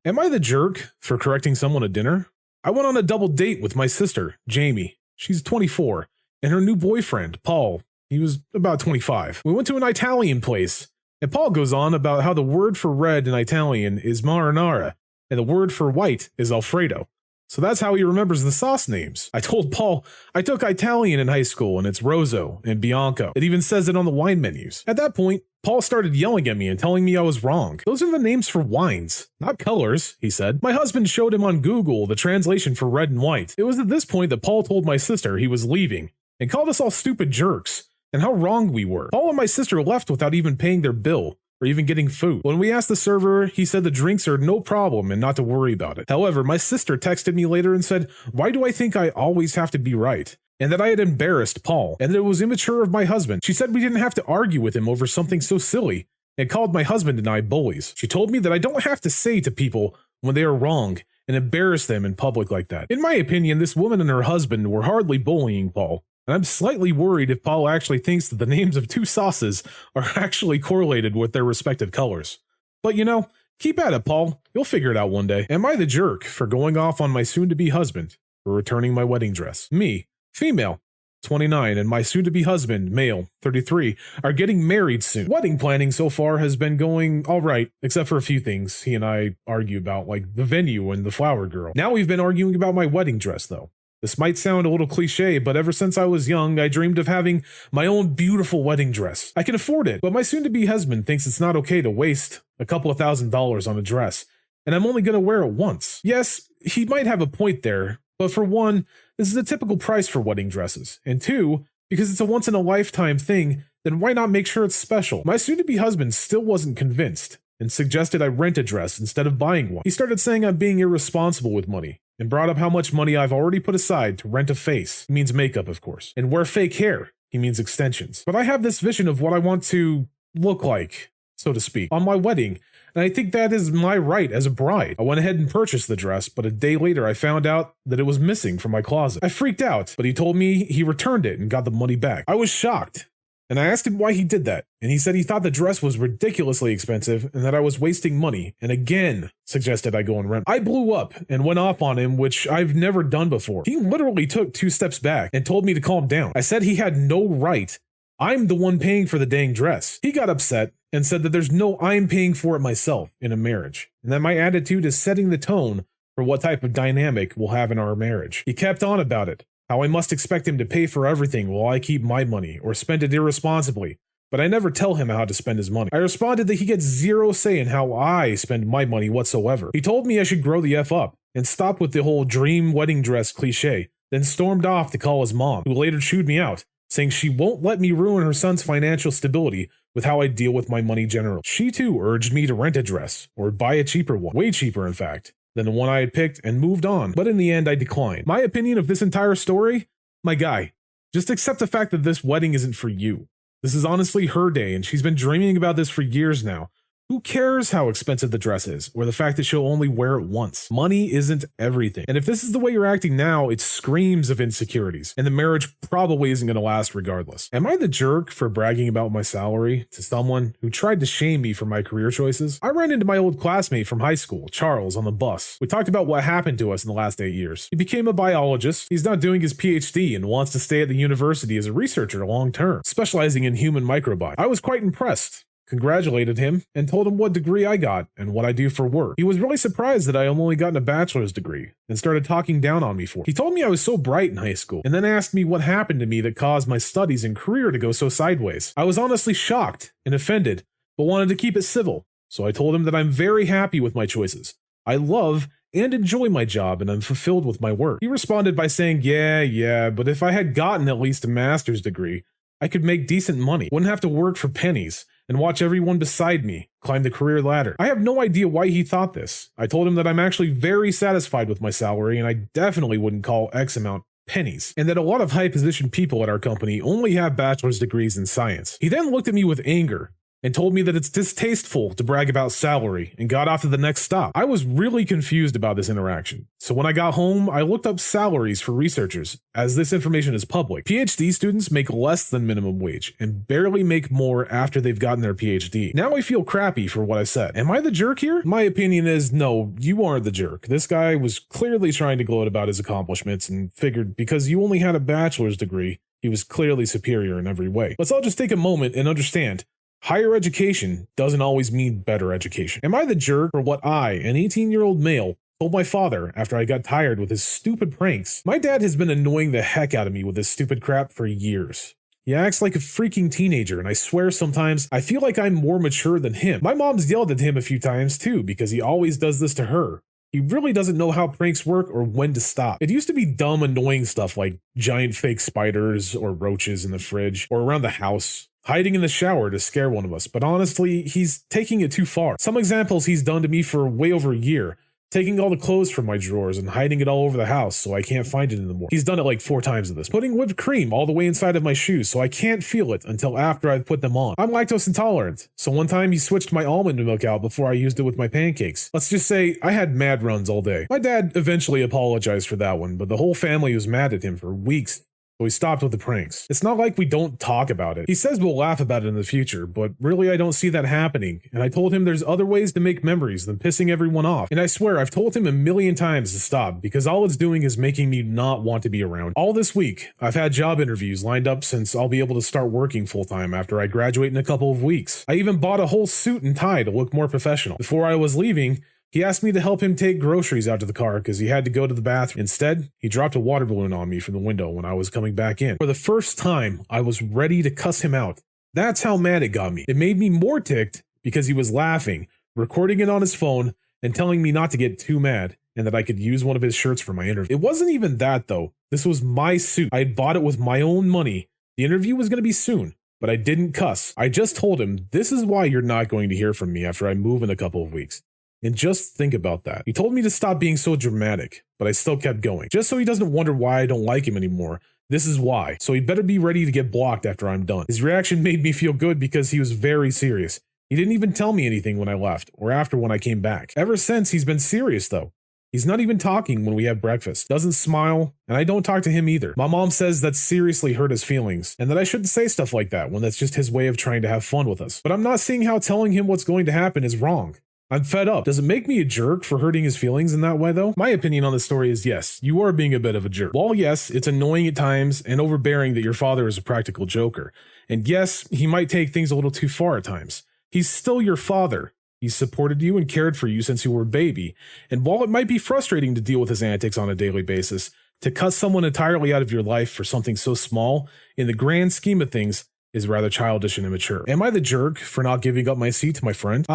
Am I the jerk for correcting someone at dinner? I went on a double date with my sister, Jamie. She's 24, and her new boyfriend, Paul. He was about 25. We went to an Italian place, and Paul goes on about how the word for red in Italian is marinara, and the word for white is Alfredo. So that's how he remembers the sauce names. I told Paul, I took Italian in high school and it's Rosso and Bianco. It even says it on the wine menus. At that point, Paul started yelling at me and telling me I was wrong. Those are the names for wines, not colors, he said. My husband showed him on Google the translation for red and white. It was at this point that Paul told my sister he was leaving and called us all stupid jerks and how wrong we were. Paul and my sister left without even paying their bill or even getting food. When we asked the server, he said the drinks are no problem and not to worry about it. However, my sister texted me later and said, why do I think I always have to be right? And that I had embarrassed Paul, and that it was immature of my husband. She said we didn't have to argue with him over something so silly, and called my husband and I bullies. She told me that I don't have to say to people when they are wrong and embarrass them in public like that. In my opinion, this woman and her husband were hardly bullying Paul. And I'm slightly worried if Paul actually thinks that the names of two sauces are actually correlated with their respective colors. But you know, keep at it, Paul. You'll figure it out one day. Am I the jerk for going off on my soon-to-be husband for returning my wedding dress? Me, female, 29, and my soon-to-be husband, male, 33, are getting married soon. Wedding planning so far has been going all right, except for a few things he and I argue about, like the venue and the flower girl. Now we've been arguing about my wedding dress, though. This might sound a little cliche, but ever since I was young, I dreamed of having my own beautiful wedding dress. I can afford it, but my soon-to-be husband thinks it's not okay to waste a couple of $1,000s on a dress, and I'm only going to wear it once. Yes, he might have a point there, but for one, this is a typical price for wedding dresses, and two, because it's a once-in-a-lifetime thing, then why not make sure it's special? My soon-to-be husband still wasn't convinced, and suggested I rent a dress instead of buying one. He started saying I'm being irresponsible with money, and brought up how much money I've already put aside to rent a face. He means makeup, of course. And wear fake hair. He means extensions. But I have this vision of what I want to look like, so to speak, on my wedding, and I think that is my right as a bride. I went ahead and purchased the dress, but a day later I found out that it was missing from my closet. I freaked out, but he told me he returned it and got the money back. I was shocked. And I asked him why he did that, and he said he thought the dress was ridiculously expensive and that I was wasting money, and again suggested I go and rent. I blew up and went off on him, which I've never done before. He literally took 2 steps back and told me to calm down. I said he had no right. I'm the one paying for the dang dress. He got upset and said that there's no I'm paying for it myself in a marriage, and that my attitude is setting the tone for what type of dynamic we'll have in our marriage. He kept on about it. How I must expect him to pay for everything while I keep my money, or spend it irresponsibly, but I never tell him how to spend his money. I responded that he gets zero say in how I spend my money whatsoever. He told me I should grow the F up, and stop with the whole dream wedding dress cliche, then stormed off to call his mom, who later chewed me out, saying she won't let me ruin her son's financial stability with how I deal with my money generally. She too urged me to rent a dress, or buy a cheaper one, way cheaper in fact, than the one I had picked, and moved on. But in the end, I declined. My opinion of this entire story? My guy, just accept the fact that this wedding isn't for you. This is honestly her day, and she's been dreaming about this for years now. Who cares how expensive the dress is, or the fact that she'll only wear it once? Money isn't everything. And if this is the way you're acting now, it screams of insecurities, and the marriage probably isn't going to last regardless. Am I the jerk for bragging about my salary to someone who tried to shame me for my career choices? I ran into my old classmate from high school, Charles, on the bus. We talked about what happened to us in the last 8 years. He became a biologist. He's now doing his PhD and wants to stay at the university as a researcher long term, specializing in human microbiome. I was quite impressed, congratulated him, and told him what degree I got and what I do for work. He was really surprised that I only gotten a bachelor's degree and started talking down on me for it. He told me I was so bright in high school and then asked me what happened to me that caused my studies and career to go so sideways. I was honestly shocked and offended, but wanted to keep it civil. So I told him that I'm very happy with my choices. I love and enjoy my job, and I'm fulfilled with my work. He responded by saying, yeah, but if I had gotten at least a master's degree, I could make decent money, wouldn't have to work for pennies, and watch everyone beside me climb the career ladder. I have no idea why he thought this. I told him that I'm actually very satisfied with my salary, and I definitely wouldn't call X amount pennies, and that a lot of high-position people at our company only have bachelor's degrees in science. He then looked at me with anger and told me that it's distasteful to brag about salary and got off to the next stop. I was really confused about this interaction. So when I got home, I looked up salaries for researchers, as this information is public. PhD students make less than minimum wage and barely make more after they've gotten their PhD. Now I feel crappy for what I said. Am I the jerk here? My opinion is no, you aren't the jerk. This guy was clearly trying to gloat about his accomplishments and figured because you only had a bachelor's degree, he was clearly superior in every way. Let's all just take a moment and understand. Higher education doesn't always mean better education. Am I the jerk for what I, an 18-year-old male, told my father after I got tired with his stupid pranks? My dad has been annoying the heck out of me with this stupid crap for years. He acts like a freaking teenager, and I swear sometimes I feel like I'm more mature than him. My mom's yelled at him a few times too, because he always does this to her. He really doesn't know how pranks work or when to stop. It used to be dumb, annoying stuff like giant fake spiders or roaches in the fridge or around the house, hiding in the shower to scare one of us, but honestly, he's taking it too far. Some examples he's done to me for way over a year. Taking all the clothes from my drawers and hiding it all over the house so I can't find it anymore. He's done it like 4 times of this. Putting whipped cream all the way inside of my shoes so I can't feel it until after I've put them on. I'm lactose intolerant, so one time he switched my almond milk out before I used it with my pancakes. Let's just say I had mad runs all day. My dad eventually apologized for that one, but the whole family was mad at him for weeks. So we stopped with the pranks. It's not like we don't talk about it. He says we'll laugh about it in the future, but really I don't see that happening. And I told him there's other ways to make memories than pissing everyone off. And I swear I've told him a million times to stop because all it's doing is making me not want to be around. All this week, I've had job interviews lined up since I'll be able to start working full-time after I graduate in a couple of weeks. I even bought a whole suit and tie to look more professional. Before I was leaving, he asked me to help him take groceries out to the car because he had to go to the bathroom. Instead, he dropped a water balloon on me from the window when I was coming back in. For the first time, I was ready to cuss him out. That's how mad it got me. It made me more ticked because he was laughing, recording it on his phone, and telling me not to get too mad and that I could use one of his shirts for my interview. It wasn't even that though. This was my suit. I had bought it with my own money. The interview was going to be soon, but I didn't cuss. I just told him, this is why you're not going to hear from me after I move in a couple of weeks. And just think about that. He told me to stop being so dramatic, but I still kept going. Just so he doesn't wonder why I don't like him anymore. This is why. So he better be ready to get blocked after I'm done. His reaction made me feel good because he was very serious. He didn't even tell me anything when I left or after when I came back. Ever since, he's been serious though. He's not even talking when we have breakfast, doesn't smile, and I don't talk to him either. My mom says that seriously hurt his feelings, and that I shouldn't say stuff like that when that's just his way of trying to have fun with us. But I'm not seeing how telling him what's going to happen is wrong. I'm fed up. Does it make me a jerk for hurting his feelings in that way though? My opinion on this story is yes, you are being a bit of a jerk. While yes, it's annoying at times and overbearing that your father is a practical joker. And yes, he might take things a little too far at times. He's still your father. He's supported you and cared for you since you were a baby. And while it might be frustrating to deal with his antics on a daily basis, to cut someone entirely out of your life for something so small, in the grand scheme of things, is rather childish and immature. Am I the jerk for not giving up my seat to my friend?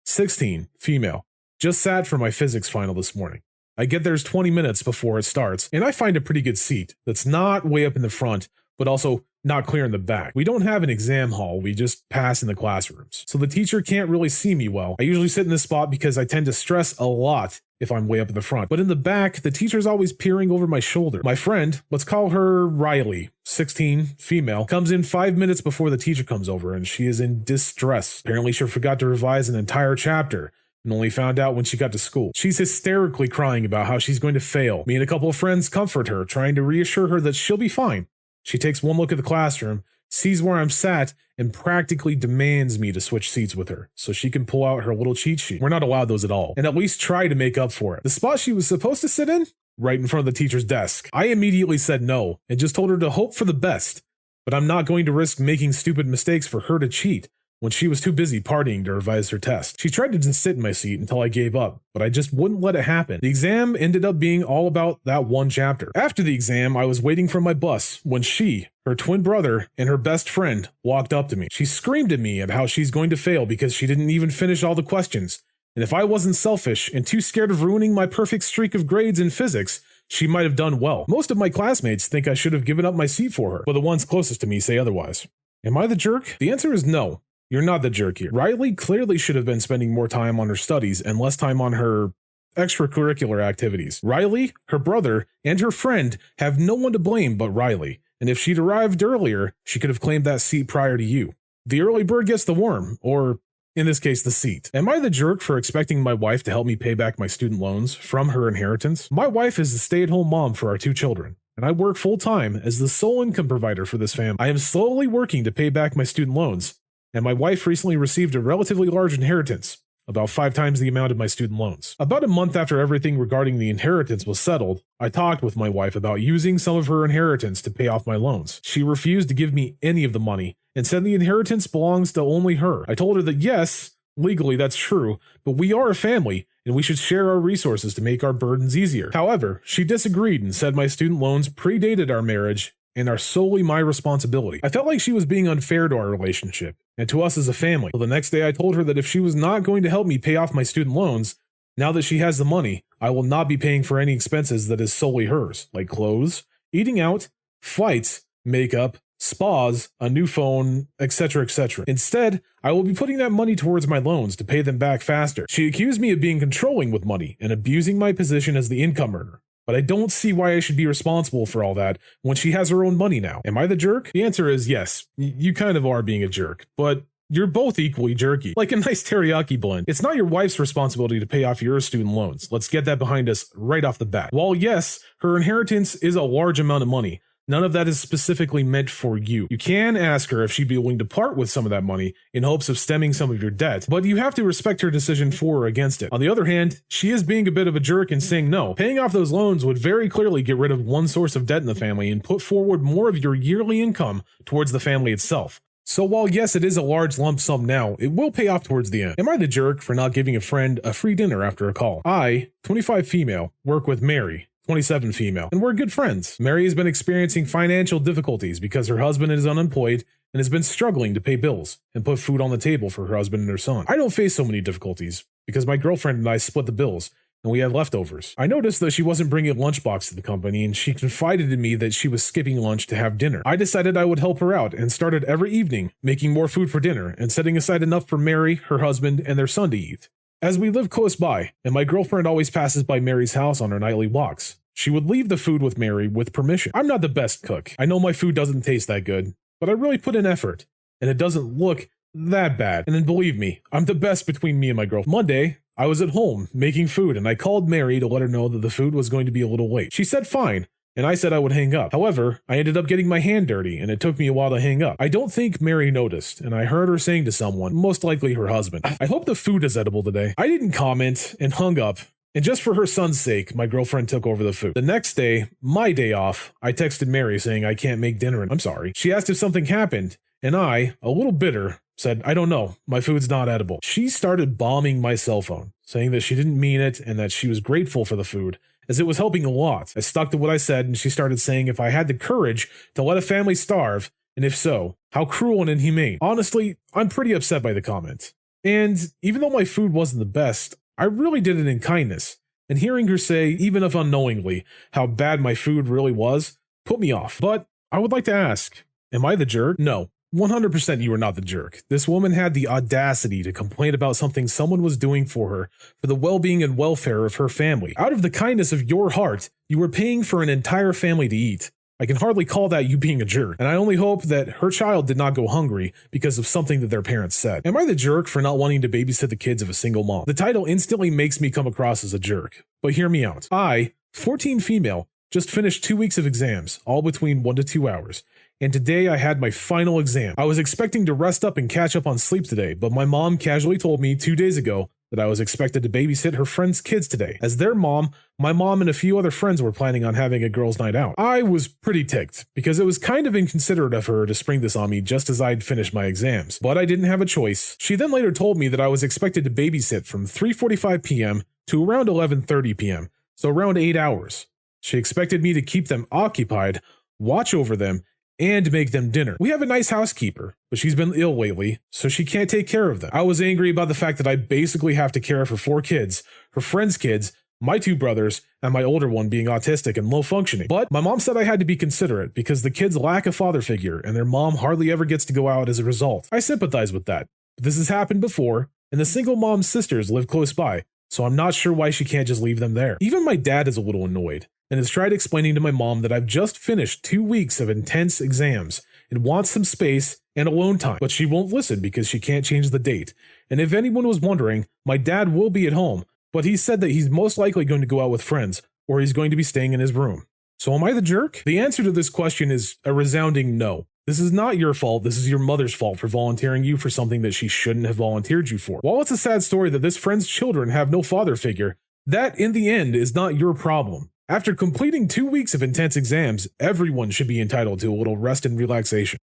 16, female. Just sat for my physics final this morning. I get there's 20 minutes before it starts, and I find a pretty good seat that's not way up in the front, but also not clear in the back. We don't have an exam hall, we just pass in the classrooms. So the teacher can't really see me well. I usually sit in this spot because I tend to stress a lot if I'm way up in the front. But in the back, the teacher's always peering over my shoulder. My friend, let's call her Riley, 16, female, comes in 5 minutes before the teacher comes over, and she is in distress. Apparently she forgot to revise an entire chapter and only found out when she got to school. She's hysterically crying about how she's going to fail. Me and a couple of friends comfort her, trying to reassure her that she'll be fine. She takes one look at the classroom, sees where I'm sat, and practically demands me to switch seats with her so she can pull out her little cheat sheet. We're not allowed those at all, and at least try to make up for it. The spot she was supposed to sit in? Right in front of the teacher's desk. I immediately said no, and just told her to hope for the best, but I'm not going to risk making stupid mistakes for her to cheat when she was too busy partying to revise her test. She tried to just sit in my seat until I gave up, but I just wouldn't let it happen. The exam ended up being all about that one chapter. After the exam, I was waiting for my bus when she, her twin brother, and her best friend walked up to me. She screamed at me at how she's going to fail because she didn't even finish all the questions. And if I wasn't selfish and too scared of ruining my perfect streak of grades in physics, she might have done well. Most of my classmates think I should have given up my seat for her, but the ones closest to me say otherwise. Am I the jerk? The answer is no. You're not the jerk here. Riley clearly should have been spending more time on her studies and less time on her extracurricular activities. Riley, her brother, and her friend have no one to blame but Riley, and if she'd arrived earlier, she could have claimed that seat prior to you. The early bird gets the worm, or in this case, the seat. Am I the jerk for expecting my wife to help me pay back my student loans from her inheritance? My wife is the stay-at-home mom for our 2 children, and I work full-time as the sole income provider for this family. I am slowly working to pay back my student loans, and my wife recently received a relatively large inheritance, about 5 times the amount of my student loans. About a month after everything regarding the inheritance was settled, I talked with my wife about using some of her inheritance to pay off my loans. She refused to give me any of the money and said the inheritance belongs to only her. I told her that yes, legally that's true, but we are a family and we should share our resources to make our burdens easier. However, she disagreed and said my student loans predated our marriage and are solely my responsibility. I felt like she was being unfair to our relationship and to us as a family. So the next day I told her that if she was not going to help me pay off my student loans, now that she has the money, I will not be paying for any expenses that is solely hers, like clothes, eating out, flights, makeup, spas, a new phone, etc., etc. Instead, I will be putting that money towards my loans to pay them back faster. She accused me of being controlling with money and abusing my position as the income earner. But I don't see why I should be responsible for all that when she has her own money now. Am I the jerk? The answer is yes. You kind of are being a jerk, but you're both equally jerky. Like a nice teriyaki blend. It's not your wife's responsibility to pay off your student loans. Let's get that behind us right off the bat. While yes, her inheritance is a large amount of money, none of that is specifically meant for you. You can ask her if she'd be willing to part with some of that money in hopes of stemming some of your debt, but you have to respect her decision for or against it. On the other hand, she is being a bit of a jerk and saying no. Paying off those loans would very clearly get rid of one source of debt in the family and put forward more of your yearly income towards the family itself. So while yes, it is a large lump sum now, it will pay off towards the end. Am I the jerk for not giving a friend a free dinner after a call? I, 25 female, work with Mary, 27 female, and we're good friends. Mary has been experiencing financial difficulties because her husband is unemployed and has been struggling to pay bills and put food on the table for her husband and her son. I don't face so many difficulties because my girlfriend and I split the bills and we had leftovers. I noticed that she wasn't bringing a lunchbox to the company and she confided in me that she was skipping lunch to have dinner. I decided I would help her out and started every evening making more food for dinner and setting aside enough for Mary, her husband, and their son to eat. As we live close by, and my girlfriend always passes by Mary's house on her nightly walks, she would leave the food with Mary with permission. I'm not the best cook. I know my food doesn't taste that good, but I really put in effort, and it doesn't look that bad. And then believe me, I'm the best between me and my girlfriend. Monday, I was at home making food, and I called Mary to let her know that the food was going to be a little late. She said fine, and I said I would hang up. However, I ended up getting my hand dirty, and it took me a while to hang up. I don't think Mary noticed, and I heard her saying to someone, most likely her husband, I hope the food is edible today. I didn't comment and hung up, and just for her son's sake, my girlfriend took over the food. The next day, my day off, I texted Mary saying I can't make dinner and I'm sorry. She asked if something happened, and I, a little bitter, said, I don't know, my food's not edible. She started bombing my cell phone, saying that she didn't mean it and that she was grateful for the food, as it was helping a lot. I stuck to what I said, and she started saying if I had the courage to let a family starve, and if so, how cruel and inhumane. Honestly, I'm pretty upset by the comment. And even though my food wasn't the best, I really did it in kindness. And hearing her say, even if unknowingly, how bad my food really was, put me off. But I would like to ask, am I the jerk? No. 100% you are not the jerk. This woman had the audacity to complain about something someone was doing for her for the well-being and welfare of her family. Out of the kindness of your heart, you were paying for an entire family to eat. I can hardly call that you being a jerk, and I only hope that her child did not go hungry because of something that their parents said. Am I the jerk for not wanting to babysit the kids of a single mom? The title instantly makes me come across as a jerk, but hear me out. I, 14 female, just finished 2 weeks of exams, all between 1 to 2 hours. And today I had my final exam. I was expecting to rest up and catch up on sleep today, but my mom casually told me 2 days ago that I was expected to babysit her friend's kids today. As their mom, my mom and a few other friends were planning on having a girls' night out. I was pretty ticked, because it was kind of inconsiderate of her to spring this on me just as I'd finished my exams. But I didn't have a choice. She then later told me that I was expected to babysit from 3:45 p.m. to around 11:30 p.m., so around 8 hours. She expected me to keep them occupied, watch over them, and make them dinner. We have a nice housekeeper, but she's been ill lately, so she can't take care of them. I was angry about the fact that I basically have to care for 4 kids, her friends' kids, my 2 brothers, and my older one being autistic and low functioning. But my mom said I had to be considerate because the kids lack a father figure and their mom hardly ever gets to go out as a result. I sympathize with that, but this has happened before, and the single mom's sisters live close by, so I'm not sure why she can't just leave them there. Even my dad is a little annoyed and has tried explaining to my mom that I've just finished 2 weeks of intense exams and wants some space and alone time, but she won't listen because she can't change the date. And if anyone was wondering, my dad will be at home, but he said that he's most likely going to go out with friends, or he's going to be staying in his room. So am I the jerk? The answer to this question is a resounding no. This is not your fault. This is your mother's fault for volunteering you for something that she shouldn't have volunteered you for. While it's a sad story that this friend's children have no father figure, that in the end is not your problem. After completing 2 weeks of intense exams, everyone should be entitled to a little rest and relaxation.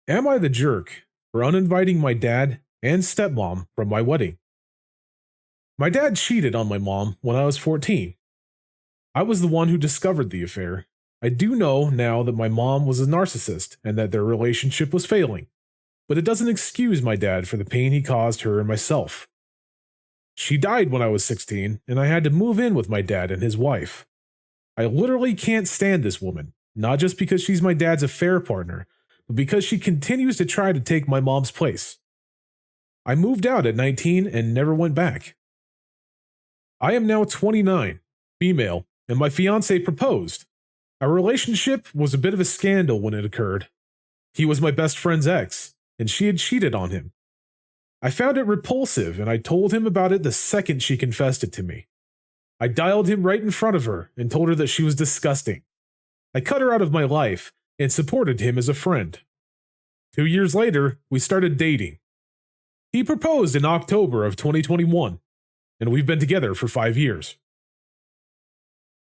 Am I the jerk for uninviting my dad and stepmom from my wedding? My dad cheated on my mom when I was 14. I was the one who discovered the affair. I do know now that my mom was a narcissist and that their relationship was failing, but it doesn't excuse my dad for the pain he caused her and myself. She died when I was 16, and I had to move in with my dad and his wife. I literally can't stand this woman, not just because she's my dad's affair partner, but because she continues to try to take my mom's place. I moved out at 19 and never went back. I am now 29, female, and my fiance proposed. Our relationship was a bit of a scandal when it occurred. He was my best friend's ex, and she had cheated on him. I found it repulsive, and I told him about it the second she confessed it to me. I dialed him right in front of her and told her that she was disgusting. I cut her out of my life and supported him as a friend. 2 years later, we started dating. He proposed in October of 2021, and we've been together for 5 years.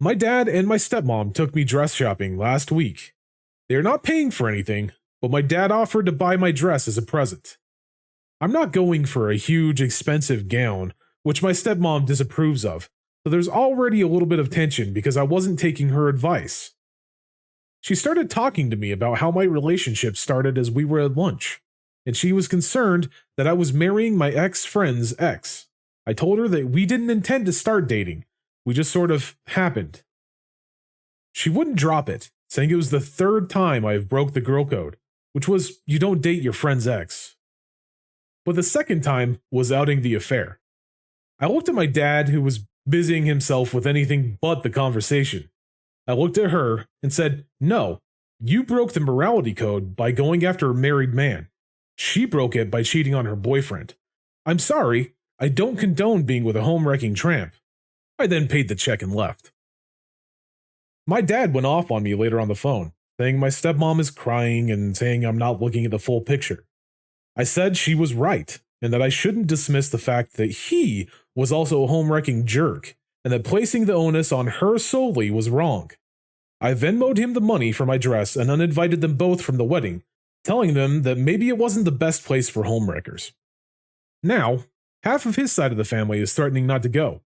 My dad and my stepmom took me dress shopping last week. They are not paying for anything, but my dad offered to buy my dress as a present. I'm not going for a huge, expensive gown, which my stepmom disapproves of, so there's already a little bit of tension because I wasn't taking her advice. She started talking to me about how my relationship started as we were at lunch, and she was concerned that I was marrying my ex-friend's ex. I told her that we didn't intend to start dating. We just sort of happened. She wouldn't drop it, saying it was the third time I have broke the girl code, which was you don't date your friend's ex. But the second time was outing the affair. I looked at my dad, who was busying himself with anything but the conversation. I looked at her and said, "No, you broke the morality code by going after a married man. She broke it by cheating on her boyfriend. I'm sorry, I don't condone being with a home-wrecking tramp." I then paid the check and left. My dad went off on me later on the phone, saying my stepmom is crying and saying I'm not looking at the full picture. I said she was right, and that I shouldn't dismiss the fact that he was also a home-wrecking jerk, and that placing the onus on her solely was wrong. I Venmo'd him the money for my dress and uninvited them both from the wedding, telling them that maybe it wasn't the best place for homewreckers. Now, half of his side of the family is threatening not to go.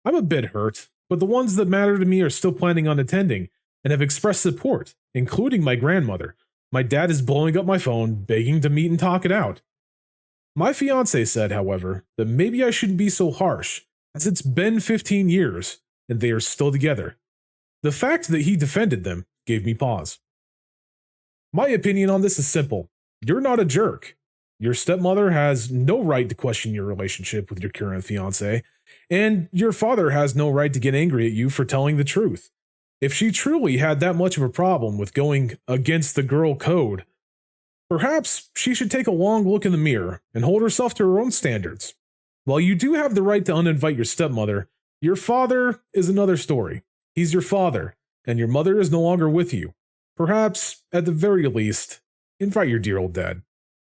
I'm a bit hurt, but the ones that matter to me are still planning on attending and have expressed support, including my grandmother. My dad is blowing up my phone, begging to meet and talk it out. My fiance said, however, that maybe I shouldn't be so harsh, as it's been 15 years and they are still together. The fact that he defended them gave me pause. My opinion on this is simple. You're not a jerk. Your stepmother has no right to question your relationship with your current fiance, and your father has no right to get angry at you for telling the truth. If she truly had that much of a problem with going against the girl code, perhaps she should take a long look in the mirror and hold herself to her own standards. While you do have the right to uninvite your stepmother, your father is another story. He's your father, and your mother is no longer with you. Perhaps, at the very least, invite your dear old dad.